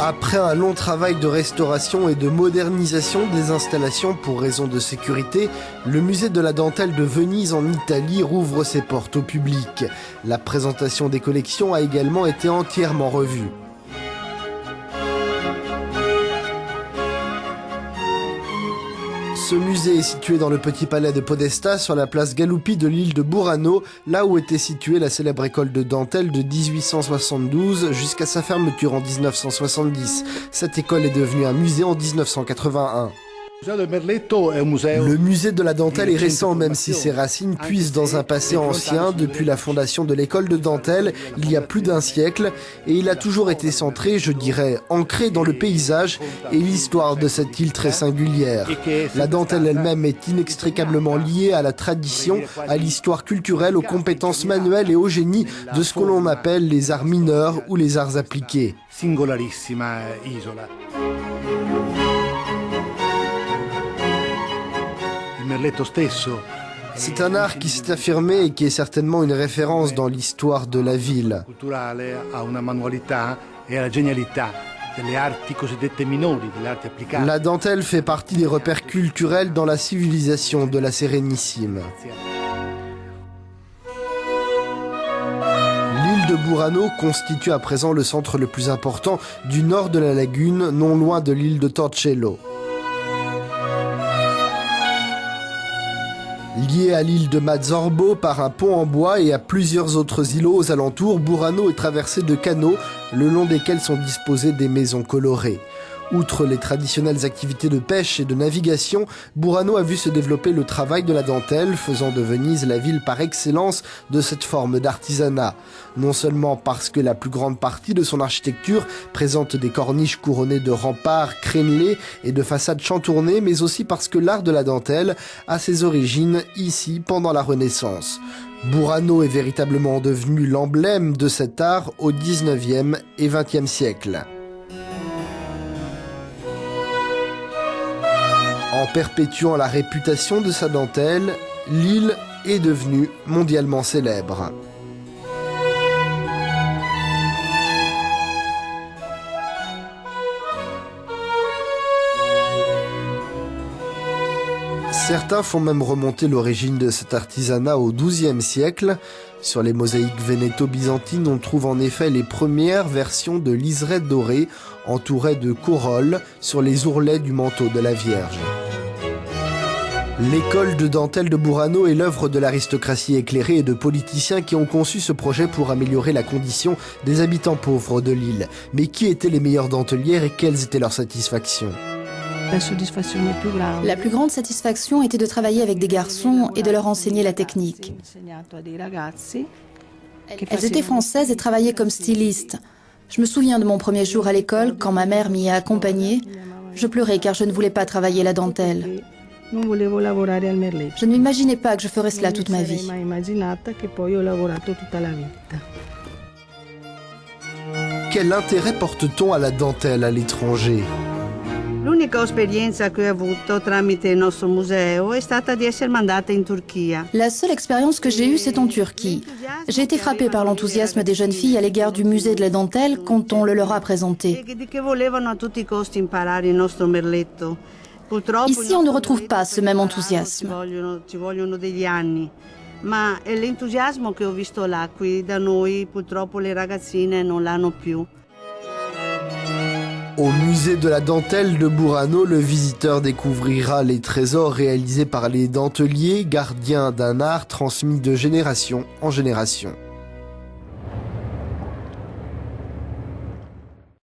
Après un long travail de restauration et de modernisation des installations pour raison de sécurité, le musée de la dentelle de Venise en Italie rouvre ses portes au public. La présentation des collections a également été entièrement revue. Ce musée est situé dans le petit palais de Podesta, sur la place Galuppi de l'île de Burano, là où était située la célèbre école de dentelle de 1872 jusqu'à sa fermeture en 1970. Cette école est devenue un musée en 1981. Le musée de la dentelle est récent, même si ses racines puisent dans un passé ancien depuis la fondation de l'école de dentelle il y a plus d'un siècle, et il a toujours été centré, je dirais, ancré dans le paysage et l'histoire de cette île très singulière. La dentelle elle-même est inextricablement liée à la tradition, à l'histoire culturelle, aux compétences manuelles et au génie de ce que l'on appelle les arts mineurs ou les arts appliqués. Singolarissima isola. C'est un art qui s'est affirmé et qui est certainement une référence dans l'histoire de la ville. La dentelle fait partie des repères culturels dans la civilisation de la Sérénissime. L'île de Burano constitue à présent le centre le plus important du nord de la lagune, non loin de l'île de Torcello. Lié à l'île de Mazzorbo par un pont en bois et à plusieurs autres îlots aux alentours, Burano est traversé de canaux, le long desquels sont disposées des maisons colorées. Outre les traditionnelles activités de pêche et de navigation, Burano a vu se développer le travail de la dentelle, faisant de Venise la ville par excellence de cette forme d'artisanat. Non seulement parce que la plus grande partie de son architecture présente des corniches couronnées de remparts crénelés et de façades chantournées, mais aussi parce que l'art de la dentelle a ses origines ici pendant la Renaissance. Burano est véritablement devenu l'emblème de cet art au XIXe et XXe siècle. En perpétuant la réputation de sa dentelle, l'île est devenue mondialement célèbre. Certains font même remonter l'origine de cet artisanat au XIIe siècle. Sur les mosaïques vénéto-byzantines, on trouve en effet les premières versions de liserets dorés entourés de corolles sur les ourlets du manteau de la Vierge. L'école de dentelle de Burano est l'œuvre de l'aristocratie éclairée et de politiciens qui ont conçu ce projet pour améliorer la condition des habitants pauvres de l'île. Mais qui étaient les meilleures dentelières et quelles étaient leurs satisfactions ? La plus grande satisfaction était de travailler avec des garçons et de leur enseigner la technique. Elles étaient françaises et travaillaient comme stylistes. Je me souviens de mon premier jour à l'école, quand ma mère m'y a accompagnée. Je pleurais car je ne voulais pas travailler la dentelle. Je ne m'imaginais pas que je ferais cela toute ma vie. Quel intérêt porte-t-on à la dentelle à l'étranger ? L'unica esperienza che ho avuto tramite il nostro museo è stata di essere mandata in Turchia. La seule expérience que j'ai eue, c'est en Turquie. J'ai été frappée par l'enthousiasme des jeunes filles à l'égard du musée de la dentelle quand on le leur a présenté. Ici, on ne retrouve pas ce même enthousiasme. Ma l'entusiasmo che ho visto là, qui da noi, purtroppo le ragazzine non l'hanno più. Au musée de la dentelle de Burano, le visiteur découvrira les trésors réalisés par les denteliers, gardiens d'un art transmis de génération en génération.